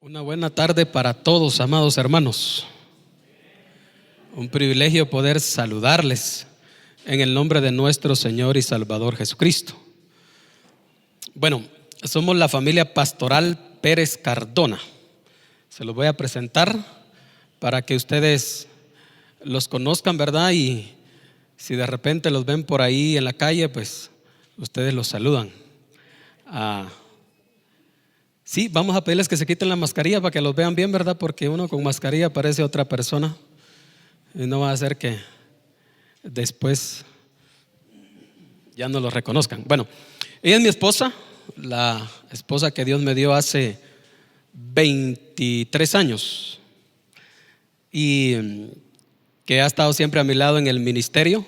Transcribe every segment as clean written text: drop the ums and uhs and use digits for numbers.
Una buena tarde para todos, amados hermanos. Un privilegio poder saludarles en el nombre de nuestro Señor y Salvador Jesucristo. Bueno, somos la familia pastoral Pérez Cardona. Se los voy a presentar para que ustedes los conozcan, ¿verdad? Y si de repente los ven por ahí en la calle, pues ustedes los saludan. Sí, vamos a pedirles que se quiten la mascarilla para que los vean bien, ¿verdad? Porque uno con mascarilla parece otra persona y no va a hacer que después ya no los reconozcan. Bueno, ella es mi esposa, la esposa que Dios me dio hace 23 años y que ha estado siempre a mi lado en el ministerio.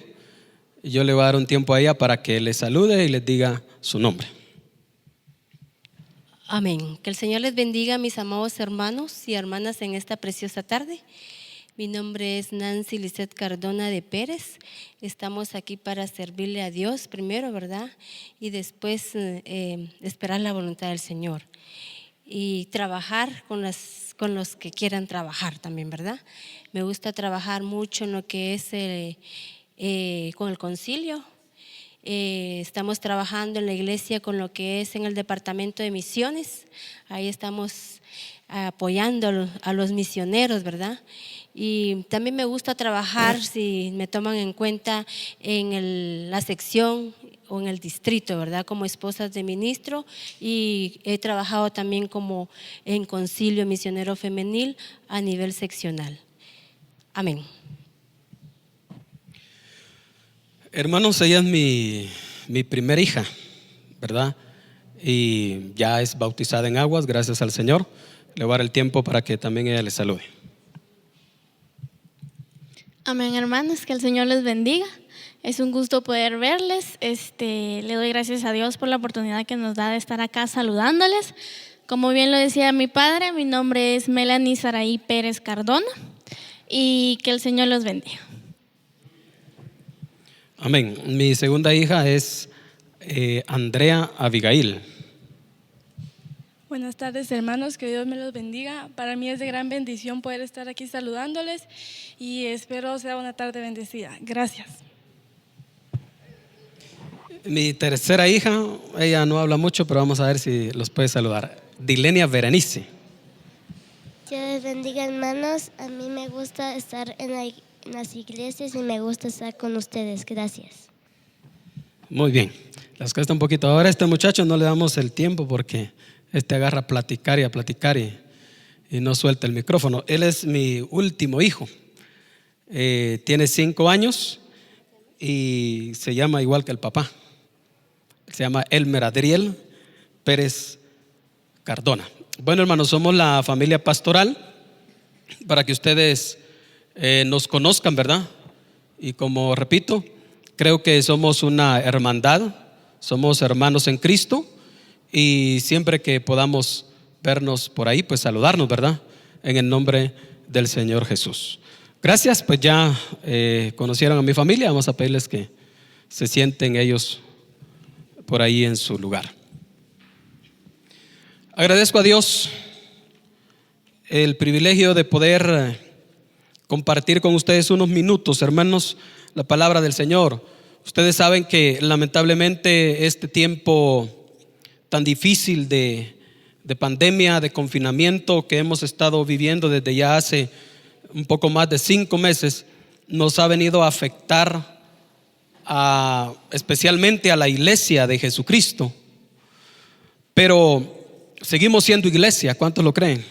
Yo le voy a dar un tiempo a ella para que les salude y les diga su nombre. Amén. Que el Señor les bendiga, mis amados hermanos y hermanas, en esta preciosa tarde. Mi nombre es Nancy Lisset Cardona de Pérez. Estamos aquí para servirle a Dios primero, ¿verdad? Y después esperar la voluntad del Señor. Y trabajar con los que quieran trabajar también, ¿verdad? Me gusta trabajar mucho en lo que es con el concilio. Estamos trabajando en la iglesia con lo que es en el departamento de misiones. Ahí estamos apoyando a los misioneros, ¿verdad? Y también me gusta trabajar, si me toman en cuenta, en la sección o en el distrito, ¿verdad? Como esposas de ministro, y he trabajado también como en concilio misionero femenil a nivel seccional. Amén. Hermanos, ella es mi primera hija, ¿verdad? Y ya es bautizada en aguas, gracias al Señor. Le voy a dar el tiempo para que también ella les salude. Amén, hermanos, que el Señor les bendiga. Es un gusto poder verles. Le doy gracias a Dios por la oportunidad que nos da de estar acá saludándoles. Como bien lo decía mi padre, mi nombre es Melanie Saraí Pérez Cardona, y que el Señor los bendiga. Amén. Mi segunda hija es Andrea Abigail. Buenas tardes, hermanos, que Dios me los bendiga. Para mí es de gran bendición poder estar aquí saludándoles y espero sea una tarde bendecida. Gracias. Mi tercera hija, ella no habla mucho, pero vamos a ver si los puede saludar. Dilenia Berenice. Dios les bendiga, hermanos. A mí me gusta estar en las iglesias y me gusta estar con ustedes. Gracias. Muy bien. Les cuesta un poquito. Ahora a este muchacho no le damos el tiempo porque agarra a platicar y no suelta el micrófono. Él es mi último hijo. Tiene 5 años y se llama igual que el papá. Se llama Elmer Adriel Pérez Cardona. Bueno, hermanos, somos la familia pastoral para que ustedes nos conozcan, ¿verdad? Y como repito, creo que somos una hermandad, somos hermanos en Cristo. Y siempre que podamos vernos por ahí, pues saludarnos, ¿verdad? En el nombre del Señor Jesús. Gracias, pues ya conocieron a mi familia. Vamos a pedirles que se sienten ellos por ahí en su lugar. Agradezco a Dios el privilegio de poder compartir con ustedes unos minutos, hermanos, la palabra del Señor. Ustedes saben que lamentablemente este tiempo tan difícil de pandemia, de confinamiento que hemos estado viviendo desde ya hace un poco más de 5 meses, nos ha venido a afectar especialmente a la iglesia de Jesucristo. Pero seguimos siendo iglesia, ¿cuántos lo creen?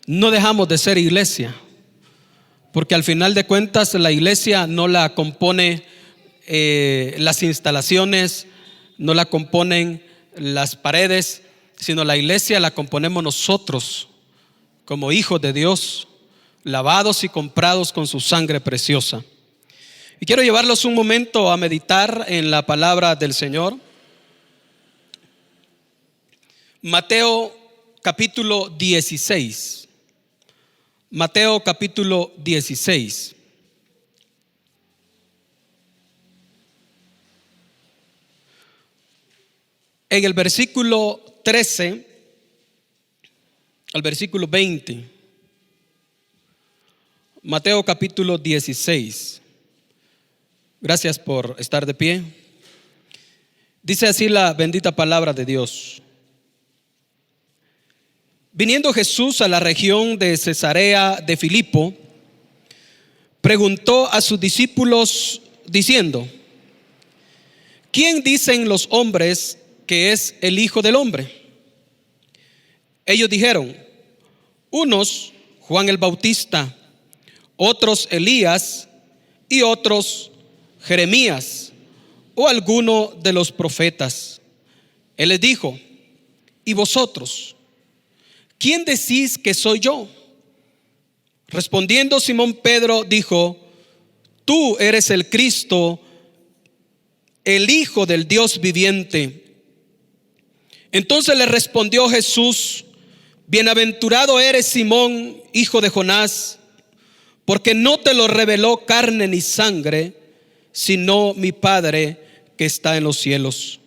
No dejamos de ser iglesia, porque al final de cuentas la iglesia no la compone las instalaciones, no la componen las paredes, sino la iglesia la componemos nosotros como hijos de Dios, lavados y comprados con su sangre preciosa. Y quiero llevarlos un momento a meditar en la palabra del Señor. Mateo capítulo 16. Mateo capítulo 16. En el versículo 13 al versículo 20. Mateo capítulo 16. Gracias por estar de pie. Dice así la bendita palabra de Dios. Viniendo Jesús a la región de Cesarea de Filipo, preguntó a sus discípulos diciendo: ¿quién dicen los hombres que es el Hijo del Hombre? Ellos dijeron: unos Juan el Bautista, otros Elías y otros Jeremías o alguno de los profetas. Él les dijo: ¿y vosotros? ¿Quién decís que soy yo? Respondiendo Simón Pedro dijo: tú eres el Cristo, el Hijo del Dios viviente. Entonces le respondió Jesús: bienaventurado eres Simón, hijo de Jonás, porque no te lo reveló carne ni sangre, sino mi Padre que está en los cielos.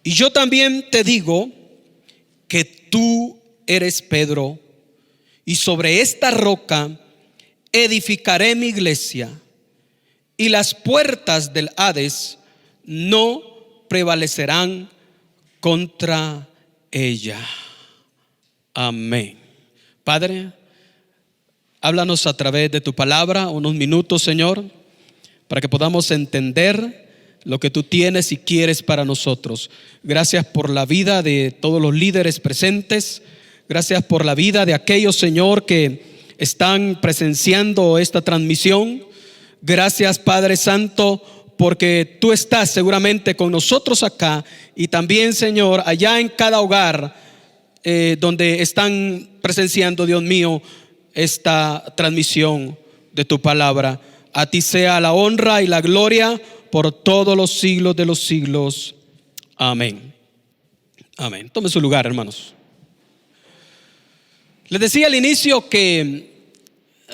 Y yo también te digo que tú eres Pedro, y sobre esta roca edificaré mi iglesia, y las puertas del Hades no prevalecerán contra ella. Amén. Padre, háblanos a través de tu palabra unos minutos, Señor, para que podamos entender lo que tú tienes y quieres para nosotros. Gracias por la vida de todos los líderes presentes. Gracias por la vida de aquellos, Señor, que están presenciando esta transmisión. Gracias, Padre Santo, porque tú estás seguramente con nosotros acá y también, Señor, allá en cada hogar donde están presenciando, Dios mío, esta transmisión de tu palabra. A ti sea la honra y la gloria por todos los siglos de los siglos. Amén. Amén. Tome su lugar, hermanos. Les decía al inicio que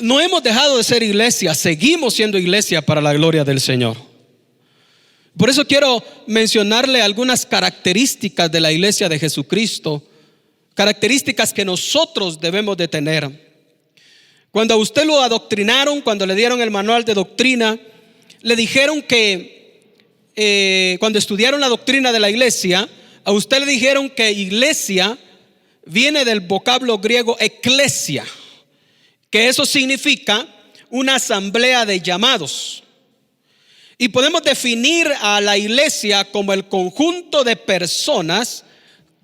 no hemos dejado de ser iglesia, seguimos siendo iglesia para la gloria del Señor. Por eso quiero mencionarle algunas características de la iglesia de Jesucristo, características que nosotros debemos de tener. Cuando a usted lo adoctrinaron, cuando le dieron el manual de doctrina, le dijeron que cuando estudiaron la doctrina de la iglesia, a usted le dijeron que iglesia viene del vocablo griego eclesia, que eso significa una asamblea de llamados. Y podemos definir a la iglesia como el conjunto de personas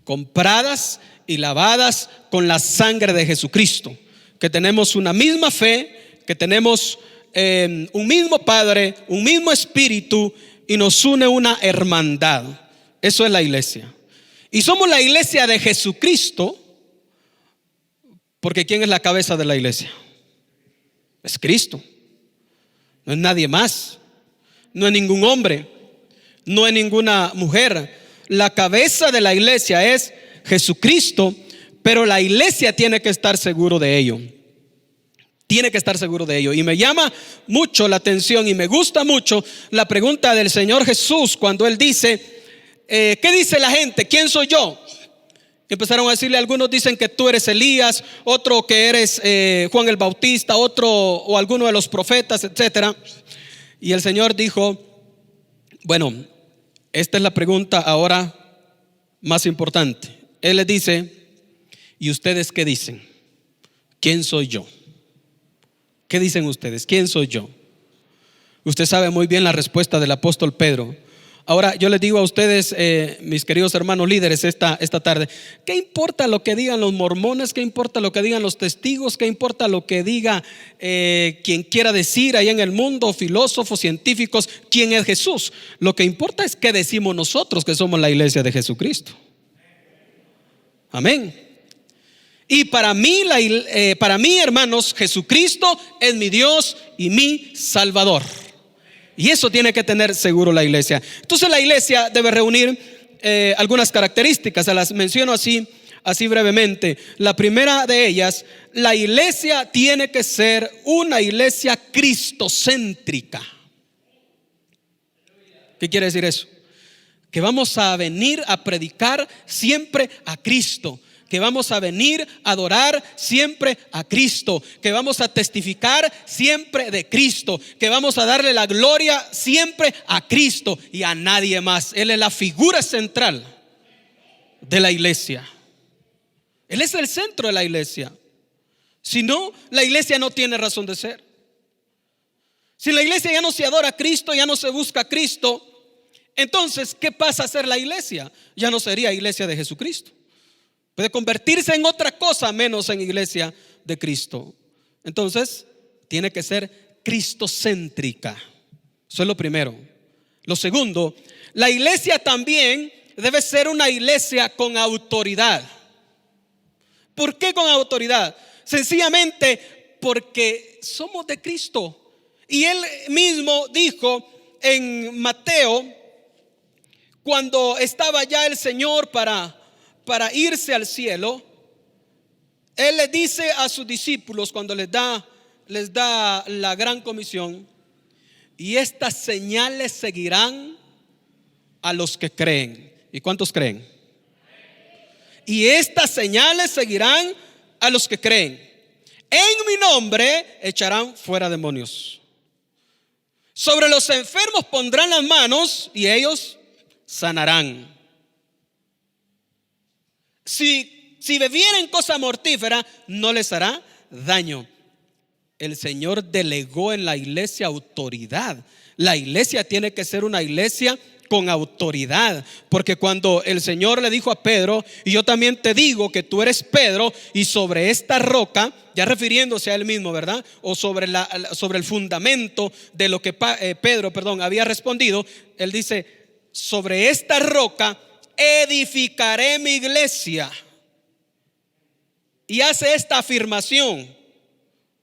compradas y lavadas con la sangre de Jesucristo, que tenemos una misma fe, que tenemos un mismo Padre, un mismo Espíritu, y nos une una hermandad. Eso es la iglesia. Y somos la iglesia de Jesucristo, porque ¿quién es la cabeza de la iglesia? Es Cristo. No es nadie más. No es ningún hombre. No es ninguna mujer. La cabeza de la iglesia es Jesucristo, pero la iglesia tiene que estar seguro de ello. Tiene que estar seguro de ello. Y me llama mucho la atención y me gusta mucho la pregunta del Señor Jesús cuando Él dice: ¿qué dice la gente? ¿Quién soy yo? Empezaron a decirle, algunos dicen que tú eres Elías, otro que eres Juan el Bautista, otro o alguno de los profetas, etcétera. Y el Señor dijo: bueno, esta es la pregunta ahora más importante. Él les dice: ¿y ustedes qué dicen? ¿Quién soy yo? ¿Qué dicen ustedes? ¿Quién soy yo? Usted sabe muy bien la respuesta del apóstol Pedro. Ahora yo les digo a ustedes, mis queridos hermanos líderes, esta tarde, ¿qué importa lo que digan los mormones? ¿Qué importa lo que digan los testigos? ¿Qué importa lo que diga quien quiera decir ahí en el mundo, filósofos, científicos? ¿Quién es Jesús? Lo que importa es qué decimos nosotros, que somos la iglesia de Jesucristo. Amén. Y para mí, hermanos, Jesucristo es mi Dios y mi Salvador. Y eso tiene que tener seguro la iglesia. Entonces la iglesia debe reunir algunas características. Se las menciono así brevemente. La primera de ellas: la iglesia tiene que ser una iglesia cristocéntrica. ¿Qué quiere decir eso? Que vamos a venir a predicar siempre a Cristo, que vamos a venir a adorar siempre a Cristo, que vamos a testificar siempre de Cristo, que vamos a darle la gloria siempre a Cristo y a nadie más. Él es la figura central de la iglesia. Él es el centro de la iglesia. Si no, la iglesia no tiene razón de ser. Si la iglesia ya no se adora a Cristo, ya no se busca a Cristo, entonces, ¿qué pasa a ser la iglesia? Ya no sería iglesia de Jesucristo. Puede convertirse en otra cosa menos en iglesia de Cristo. Entonces, tiene que ser cristocéntrica. Eso es lo primero. Lo segundo, la iglesia también debe ser una iglesia con autoridad. ¿Por qué con autoridad? Sencillamente porque somos de Cristo. Y Él mismo dijo en Mateo, cuando estaba ya el Señor para irse al cielo, Él le dice a sus discípulos cuando les da la gran comisión: y estas señales seguirán a los que creen. ¿Y cuántos creen? Y estas señales seguirán a los que creen. En mi nombre echarán fuera demonios. Sobre los enfermos pondrán las manos y ellos sanarán. Si bebieren cosa mortífera, no les hará daño. El Señor delegó en la iglesia autoridad. La iglesia tiene que ser una iglesia con autoridad, porque cuando el Señor le dijo a Pedro: y yo también te digo que tú eres Pedro, y sobre esta roca, ya refiriéndose a él mismo, ¿verdad? O sobre el fundamento de lo que Pedro había respondido, él dice: sobre esta roca edificaré mi iglesia. Y hace esta afirmación.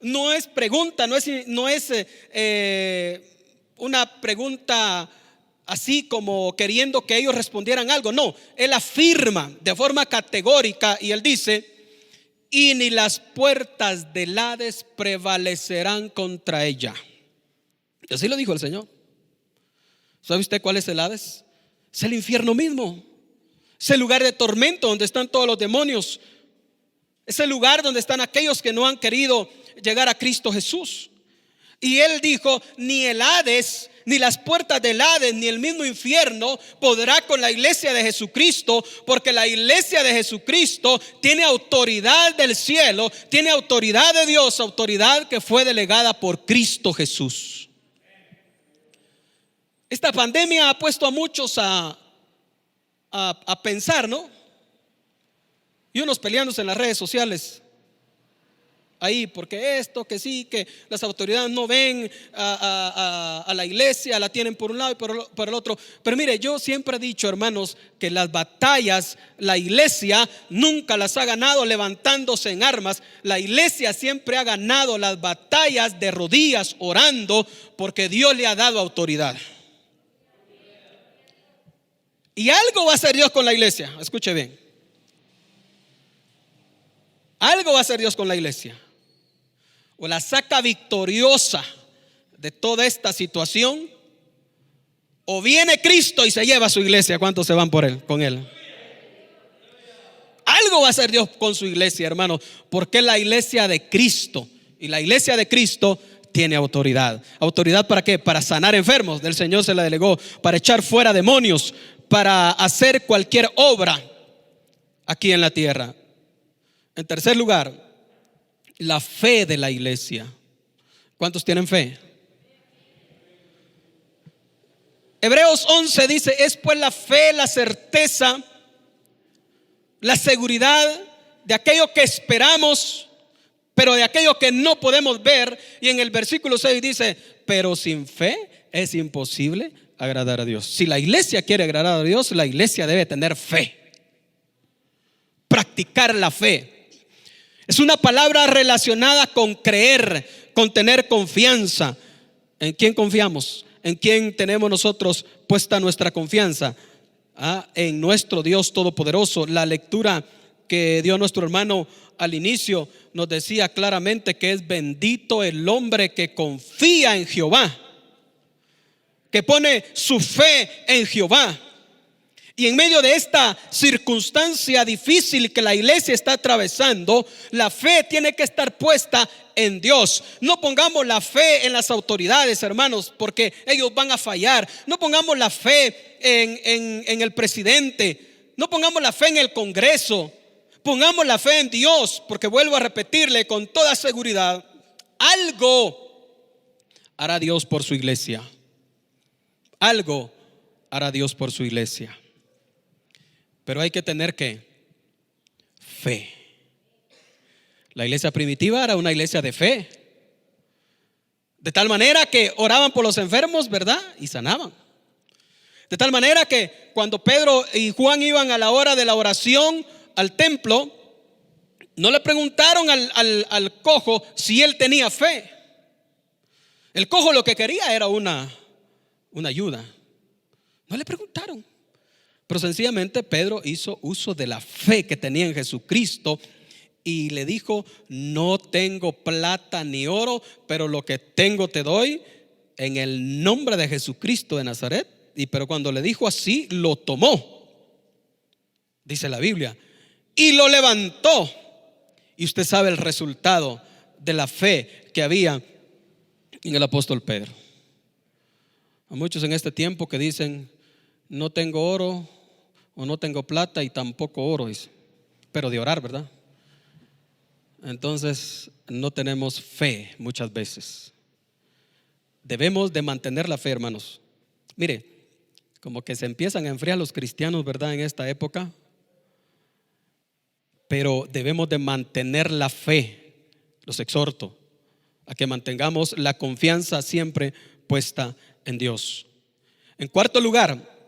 No es pregunta, no es una pregunta así como queriendo que ellos respondieran algo. No, él afirma de forma categórica y él dice: y ni las puertas del Hades prevalecerán contra ella. Y así lo dijo el Señor. ¿Sabe usted cuál es el Hades? Es el infierno mismo. Es el lugar de tormento donde están todos los demonios. Es el lugar donde están aquellos que no han querido llegar a Cristo Jesús. Y él dijo: ni el Hades, ni las puertas del Hades, ni el mismo infierno podrá con la iglesia de Jesucristo, porque la iglesia de Jesucristo tiene autoridad del cielo, tiene autoridad de Dios, autoridad que fue delegada por Cristo Jesús. Esta pandemia ha puesto a muchos a pensar, ¿no? Y unos peleándose en las redes sociales ahí, porque esto, que sí, que las autoridades no ven a la iglesia, la tienen por un lado y por el otro. Pero mire, yo siempre he dicho, hermanos, que las batallas la iglesia nunca las ha ganado levantándose en armas. La iglesia siempre ha ganado las batallas de rodillas, orando, porque Dios le ha dado autoridad. Y algo va a hacer Dios con la iglesia. Escuche bien. Algo va a hacer Dios con la iglesia. O la saca victoriosa de toda esta situación, o viene Cristo y se lleva a su iglesia. ¿Cuántos se van con él? Algo va a hacer Dios con su iglesia, hermano, porque es la iglesia de Cristo. Y la iglesia de Cristo tiene autoridad. ¿Autoridad para qué? Para sanar enfermos. Del Señor se la delegó. Para echar fuera demonios. Para hacer cualquier obra aquí en la tierra. En tercer lugar, la fe de la iglesia. ¿Cuántos tienen fe? Hebreos 11 dice: es pues la fe, la certeza, la seguridad de aquello que esperamos, pero de aquello que no podemos ver. Y en el versículo 6 dice: pero sin fe es imposible agradar a Dios. Si la iglesia quiere agradar a Dios, la iglesia debe tener fe, practicar la fe. Es una palabra relacionada con creer, con tener confianza. ¿En quién confiamos? ¿En quién tenemos nosotros puesta nuestra confianza? En nuestro Dios Todopoderoso. La lectura que dio nuestro hermano al inicio nos decía claramente que es bendito el hombre que confía en Jehová, que pone su fe en Jehová. Y en medio de esta circunstancia difícil que la iglesia está atravesando, la fe tiene que estar puesta en Dios. No pongamos la fe en las autoridades, hermanos, porque ellos van a fallar. No pongamos la fe en el presidente. No pongamos la fe en el Congreso. Pongamos la fe en Dios, porque vuelvo a repetirle con toda seguridad, algo hará Dios por su iglesia. Algo hará Dios por su iglesia. Pero hay que tener ¿qué? Fe. La iglesia primitiva era una iglesia de fe, de tal manera que oraban por los enfermos, ¿verdad? Y sanaban. De tal manera que cuando Pedro y Juan iban a la hora de la oración al templo, no le preguntaron al cojo si él tenía fe. El cojo lo que quería era una ayuda. No le preguntaron. Pero sencillamente Pedro hizo uso de la fe que tenía en Jesucristo y le dijo: no tengo plata ni oro, pero lo que tengo te doy en el nombre de Jesucristo de Nazaret. Pero cuando le dijo así, lo tomó, dice la Biblia, y lo levantó. Y usted sabe el resultado de la fe que había en el apóstol Pedro. A muchos en este tiempo que dicen: no tengo oro o no tengo plata y tampoco oro, dice, pero de orar, ¿verdad? Entonces no tenemos fe muchas veces. Debemos de mantener la fe, hermanos. Mire, como que se empiezan a enfriar los cristianos, ¿verdad? En esta época. Pero debemos de mantener la fe. Los exhorto a que mantengamos la confianza siempre puesta en Dios. En cuarto lugar,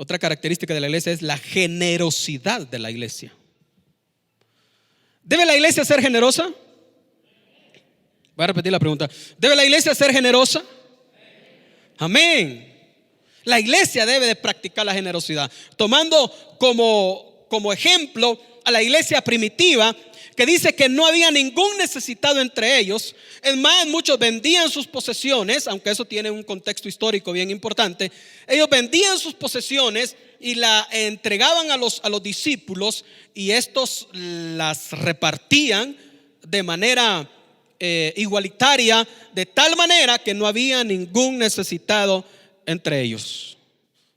otra característica de la iglesia es la generosidad de la iglesia. ¿Debe la iglesia ser generosa? Voy a repetir la pregunta. ¿Debe la iglesia ser generosa? Amén. La iglesia debe de practicar la generosidad, tomando como ejemplo a la iglesia primitiva, que dice que no había ningún necesitado entre ellos. Es más, muchos vendían sus posesiones, aunque eso tiene un contexto histórico bien importante. Ellos vendían sus posesiones y la entregaban a los discípulos, y estos las repartían de manera igualitaria, de tal manera que no había ningún necesitado entre ellos.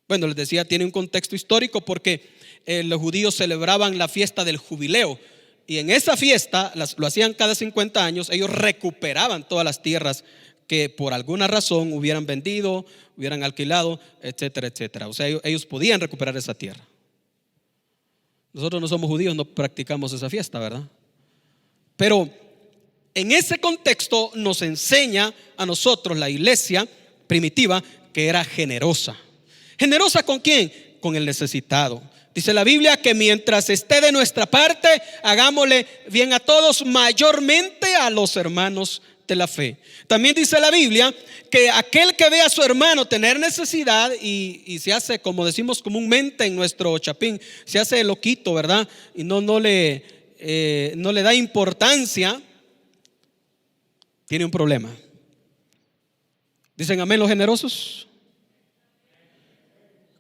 Bueno, les decía, tiene un contexto histórico porque los judíos celebraban la fiesta del jubileo. Y en esa fiesta, lo hacían cada 50 años, ellos recuperaban todas las tierras que por alguna razón hubieran vendido, hubieran alquilado, etcétera, etcétera. O sea, ellos podían recuperar esa tierra. Nosotros no somos judíos, no practicamos esa fiesta, ¿verdad? Pero en ese contexto nos enseña a nosotros la iglesia primitiva que era generosa. ¿Generosa con quién? Con el necesitado. Dice la Biblia que mientras esté de nuestra parte, hagámosle bien a todos, mayormente a los hermanos de la fe. También dice la Biblia que aquel que ve a su hermano tener necesidad y se hace, como decimos comúnmente en nuestro chapín, se hace loquito, ¿verdad? Y no le da importancia, tiene un problema. ¿Dicen amén los generosos?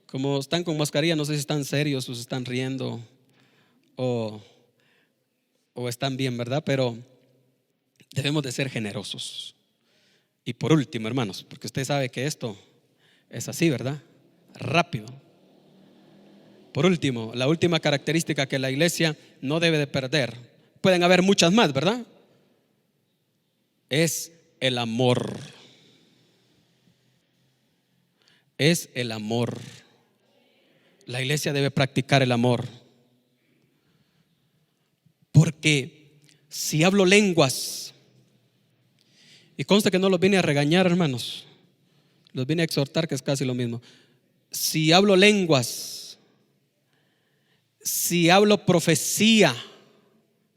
Como están con mascarilla, no sé si están serios o se están riendo o están bien, ¿verdad? Pero debemos de ser generosos. Y por último, hermanos, porque usted sabe que esto es así, ¿verdad? Rápido. Por último, la última característica que la iglesia no debe de perder, pueden haber muchas más, ¿verdad? Es el amor. Es el amor. La iglesia debe practicar el amor. Porque si hablo lenguas, y consta que no los vine a regañar, hermanos, los vine a exhortar, que es casi lo mismo. Si hablo lenguas, si hablo profecía,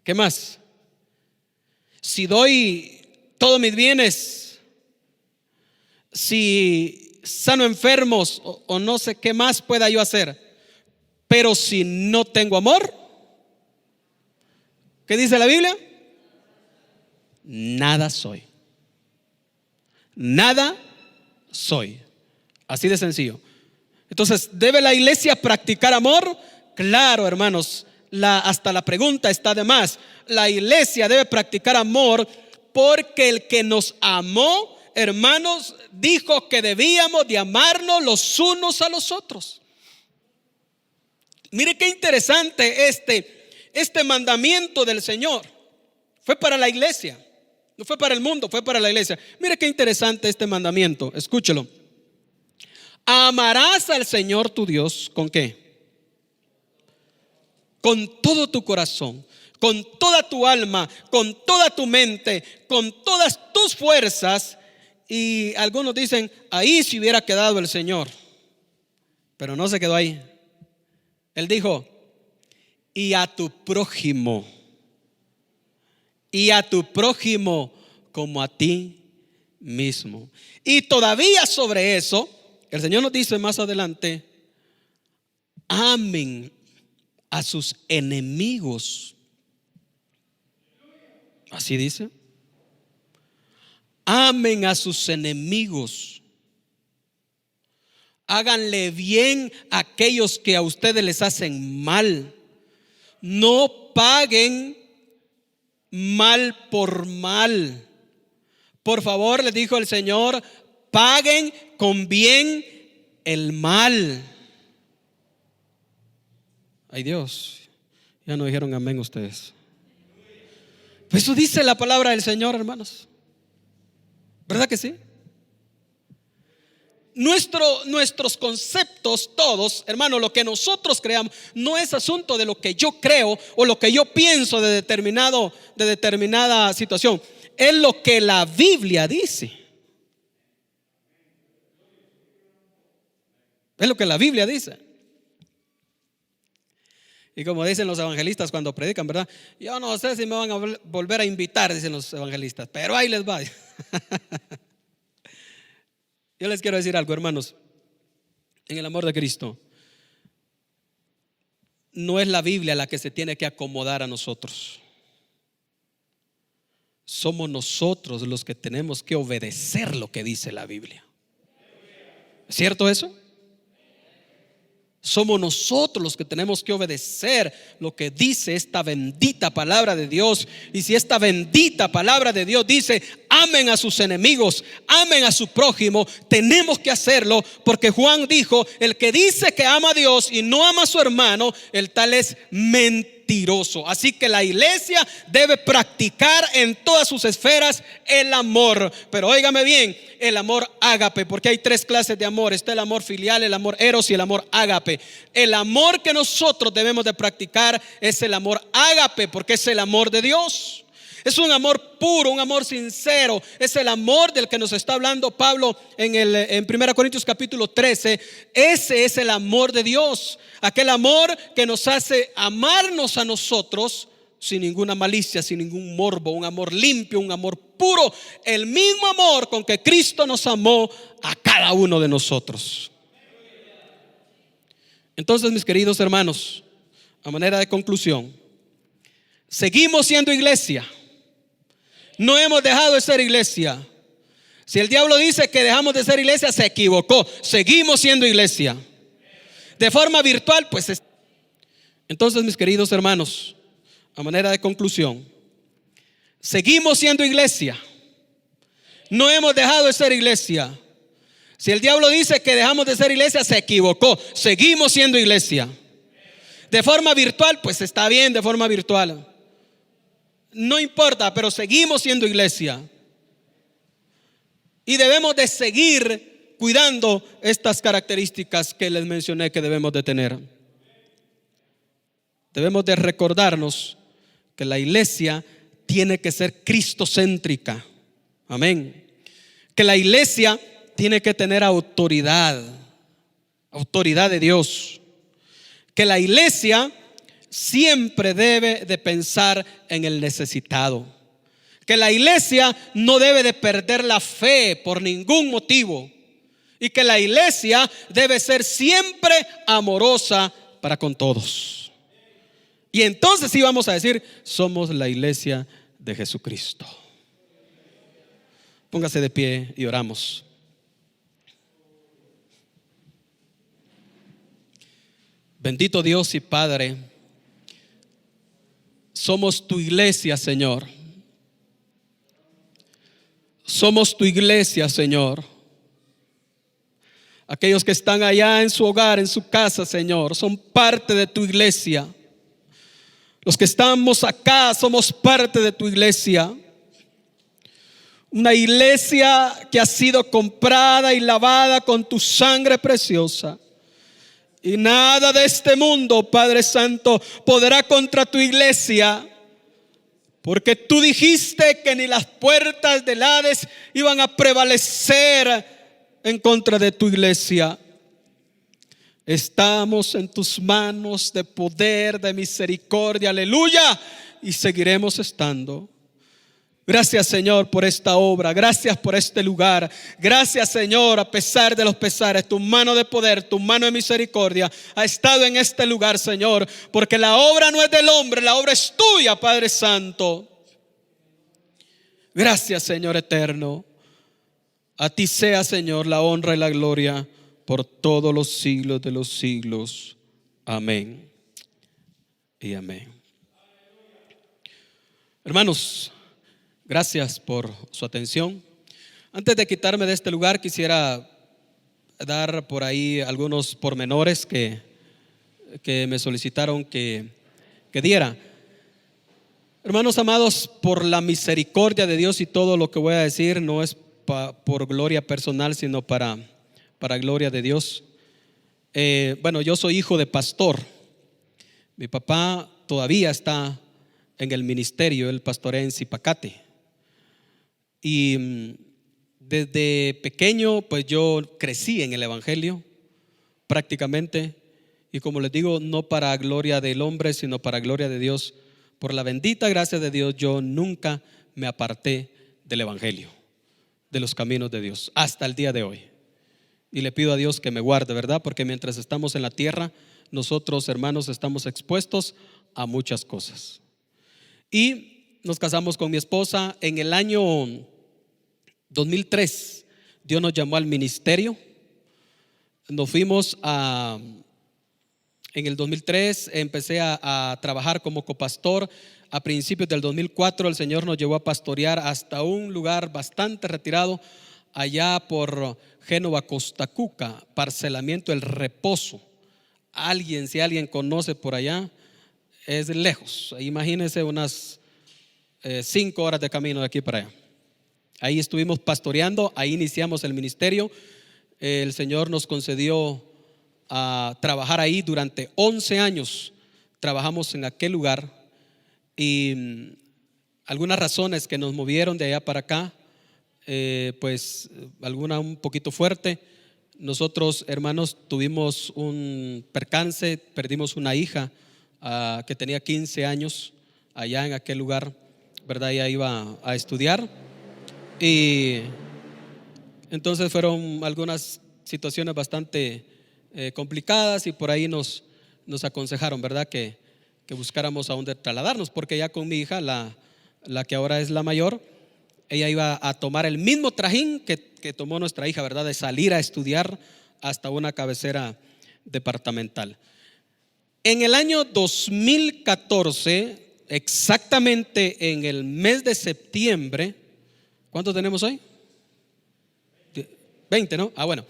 ¿qué más? Si doy todos mis bienes, si sano enfermos o no sé qué más pueda yo hacer, pero si no tengo amor, ¿qué dice la Biblia? Nada soy. Nada soy. Así de sencillo. Entonces, ¿debe la iglesia practicar amor? Claro, hermanos, hasta la pregunta está de más. La iglesia debe practicar amor porque el que nos amó, hermanos, dijo que debíamos de amarnos los unos a los otros. Mire qué interesante este mandamiento del Señor. Fue para la iglesia, no fue para el mundo, fue para la iglesia. Mire qué interesante este mandamiento, escúchelo. Amarás al Señor tu Dios, ¿con qué? Con todo tu corazón, con toda tu alma, con toda tu mente, con todas tus fuerzas. Y algunos dicen, ahí se hubiera quedado el Señor, pero no se quedó ahí. Él dijo, y a tu prójimo como a ti mismo. Y todavía sobre eso, el Señor nos dice más adelante, amen a sus enemigos. Así dice. Amen a sus enemigos. Háganle bien a aquellos que a ustedes les hacen mal. No paguen mal por mal. Por favor, les dijo el Señor, paguen con bien el mal. Ay Dios, ya no dijeron amén ustedes. Pues eso dice la palabra del Señor, hermanos. ¿Verdad que sí? Nuestros conceptos todos, hermano, lo que nosotros creamos no es asunto de lo que yo creo o lo que yo pienso de determinada situación. Es lo que la Biblia dice. Es lo que la Biblia dice. Y como dicen los evangelistas cuando predican, ¿verdad? Yo no sé si me van a volver a invitar, dicen los evangelistas, pero ahí les va. Yo les quiero decir algo, hermanos. En el amor de Cristo, no es la Biblia la que se tiene que acomodar a nosotros. Somos nosotros los que tenemos que obedecer lo que dice la Biblia. ¿Es cierto eso? Somos nosotros los que tenemos que obedecer lo que dice esta bendita palabra de Dios. Y si esta bendita palabra de Dios dice amen a sus enemigos, amen a su prójimo, tenemos que hacerlo, porque Juan dijo, el que dice que ama a Dios y no ama a su hermano, el tal es mentiroso. Así que la iglesia debe practicar en todas sus esferas el amor. Pero óigame bien, el amor ágape, porque hay tres clases de amor. Está el amor filial, el amor eros y el amor ágape. El amor que nosotros debemos de practicar es el amor ágape, porque es el amor de Dios. Es un amor puro, un amor sincero. Es el amor del que nos está hablando Pablo en 1 Corintios capítulo 13. Ese es el amor de Dios. Aquel amor que nos hace amarnos a nosotros sin ninguna malicia, sin ningún morbo. Un amor limpio, un amor puro. El mismo amor con que Cristo nos amó a cada uno de nosotros. Entonces, mis queridos hermanos, a manera de conclusión, seguimos siendo iglesia. No hemos dejado de ser iglesia. Si el diablo dice que dejamos de ser iglesia, se equivocó. Seguimos siendo iglesia. De forma virtual, pues. Entonces, mis queridos hermanos, a manera de conclusión, seguimos siendo iglesia. No hemos dejado de ser iglesia. Si el diablo dice que dejamos de ser iglesia, se equivocó. Seguimos siendo iglesia. De forma virtual, pues está bien, de forma virtual. No importa, pero seguimos siendo iglesia. Y debemos de seguir cuidando estas características que les mencioné que debemos de tener. Debemos de recordarnos que la iglesia tiene que ser cristocéntrica. Amén. Que la iglesia tiene que tener autoridad de Dios. Que la iglesia siempre debe de pensar en el necesitado. Que la iglesia no debe de perder la fe por ningún motivo. Y que la iglesia debe ser siempre amorosa para con todos. Y entonces sí vamos a decir, somos la iglesia de Jesucristo. Póngase de pie y oramos. Bendito Dios y Padre, somos tu iglesia, Señor. Somos tu iglesia, Señor. Aquellos que están allá en su hogar, en su casa, Señor, son parte de tu iglesia. Los que estamos acá somos parte de tu iglesia. Una iglesia que ha sido comprada y lavada con tu sangre preciosa. Y nada de este mundo, Padre Santo, podrá contra tu iglesia. Porque tú dijiste que ni las puertas del Hades iban a prevalecer en contra de tu iglesia. Estamos en tus manos de poder, de misericordia, aleluya, y seguiremos estando. Gracias, Señor, por esta obra. Gracias por este lugar. Gracias, Señor, a pesar de los pesares, tu mano de poder, tu mano de misericordia ha estado en este lugar, Señor, porque la obra no es del hombre, la obra es tuya, Padre Santo. Gracias, Señor eterno. A ti sea, Señor, la honra y la gloria por todos los siglos de los siglos. Amén y amén. Hermanos, gracias por su atención. Antes de quitarme de este lugar, quisiera dar por ahí algunos pormenores que me solicitaron que diera. Hermanos amados, por la misericordia de Dios, y todo lo que voy a decir no es por gloria personal, sino para gloria de Dios. Bueno, yo soy hijo de pastor. Mi papá todavía está en el ministerio, él pastorea en Zipacate. Y desde pequeño pues yo crecí en el evangelio prácticamente, y como les digo, no para gloria del hombre, sino para gloria de Dios. Por la bendita gracia de Dios, yo nunca me aparté del evangelio, de los caminos de Dios, hasta el día de hoy. Y le pido a Dios que me guarde, ¿verdad? Porque mientras estamos en la tierra, nosotros, hermanos, estamos expuestos a muchas cosas. Y nos casamos con mi esposa en el año 2003. Dios nos llamó al ministerio. Nos fuimos en el 2003 empecé a trabajar como copastor. A principios del 2004 el Señor nos llevó a pastorear hasta un lugar bastante retirado, allá por Génova, Costa Cuca, parcelamiento El Reposo. Si alguien conoce por allá, es lejos. Imagínense unas 5 horas de camino de aquí para allá. Ahí estuvimos pastoreando, ahí iniciamos el ministerio. El Señor nos concedió a trabajar ahí durante 11 años. Trabajamos en aquel lugar, y algunas razones que nos movieron de allá para acá, pues alguna un poquito fuerte. Nosotros, hermanos, tuvimos un percance, perdimos una hija que tenía 15 años allá en aquel lugar, ¿verdad? Ella iba a estudiar, y entonces fueron algunas situaciones bastante complicadas, y por ahí nos aconsejaron, ¿verdad? Que buscáramos a dónde trasladarnos, porque ya con mi hija, la que ahora es la mayor, ella iba a tomar el mismo trajín que tomó nuestra hija, ¿verdad? De salir a estudiar hasta una cabecera departamental. En el año 2014, exactamente en el mes de septiembre, ¿cuánto tenemos hoy? 20, ¿no? Bueno,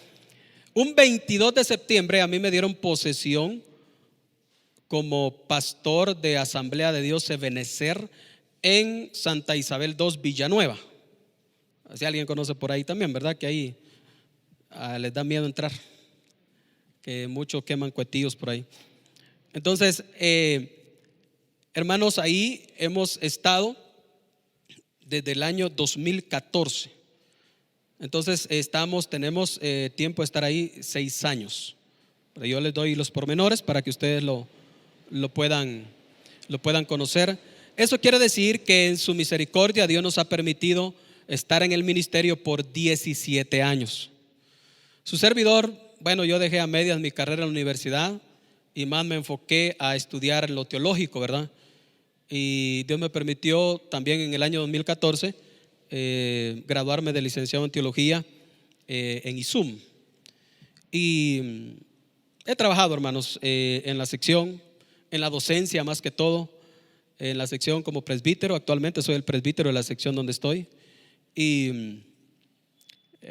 un 22 de septiembre a mí me dieron posesión como pastor de Asamblea de Dios Ebenecer en Santa Isabel II, Villanueva. Si alguien conoce por ahí también, ¿verdad? Que ahí les da miedo entrar, que muchos queman cuetillos por ahí. Entonces, hermanos, ahí hemos estado desde el año 2014. Entonces tenemos tiempo de estar ahí 6 años. Pero yo les doy los pormenores para que ustedes lo puedan conocer. Eso quiere decir que en su misericordia Dios nos ha permitido estar en el ministerio por 17 años. Su servidor, bueno, yo dejé a medias mi carrera en la universidad y más me enfoqué a estudiar lo teológico, ¿verdad? Y Dios me permitió también en el año 2014 graduarme de licenciado en teología en ISUM. Y He trabajado, hermanos, en la sección, en la docencia más que todo, en la sección como presbítero. Actualmente soy el presbítero de la sección donde estoy. Y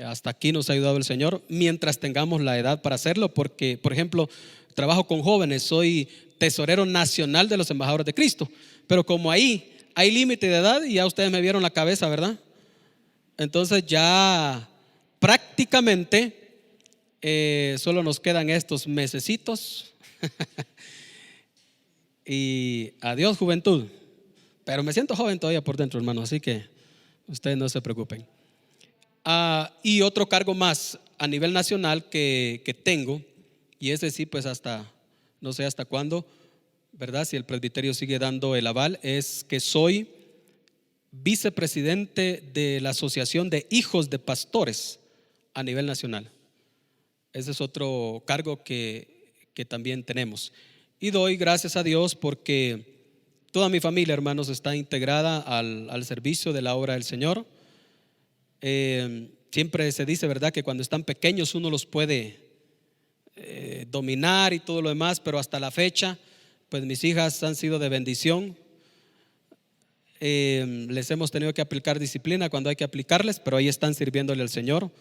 hasta aquí nos ha ayudado el Señor, mientras tengamos la edad para hacerlo, porque, por ejemplo, trabajo con jóvenes, soy tesorero nacional de los embajadores de Cristo, pero como ahí hay límite de edad, y ya ustedes me vieron la cabeza, ¿verdad? Entonces ya prácticamente solo nos quedan estos mesecitos y adiós juventud, pero me siento joven todavía por dentro, hermano, así que ustedes no se preocupen. Y otro cargo más a nivel nacional que tengo, y ese sí, pues hasta no sé hasta cuándo, ¿verdad? Si el presbiterio sigue dando el aval, es que soy vicepresidente de la Asociación de Hijos de Pastores a nivel nacional. Ese es otro cargo que también tenemos. Y doy gracias a Dios porque toda mi familia, hermanos, está integrada al servicio de la obra del Señor. Siempre se dice, ¿verdad?, que cuando están pequeños uno los puede dominar y todo lo demás, pero hasta la fecha, pues mis hijas han sido de bendición. Les hemos tenido que aplicar disciplina cuando hay que aplicarles, pero ahí están sirviéndole al Señor,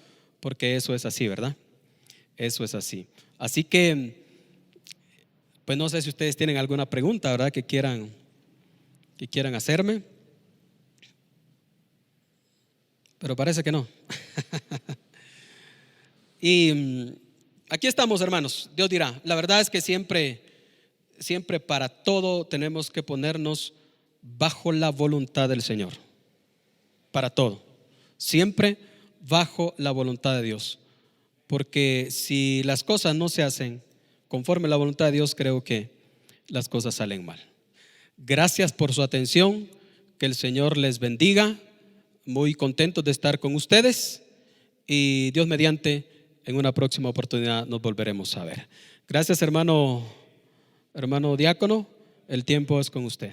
porque eso es así, ¿verdad? Eso es así. Así que, pues no sé si ustedes tienen alguna pregunta, ¿verdad?, que quieran hacerme. Pero parece que no. Y aquí estamos, hermanos. Dios dirá. La verdad es que siempre para todo tenemos que ponernos bajo la voluntad del Señor. Para todo. Siempre bajo la voluntad de Dios. Porque si las cosas no se hacen conforme a la voluntad de Dios, creo que las cosas salen mal. Gracias por su atención. Que el Señor les bendiga. Muy contentos de estar con ustedes y Dios mediante en una próxima oportunidad nos volveremos a ver. Gracias, hermano diácono, el tiempo es con usted.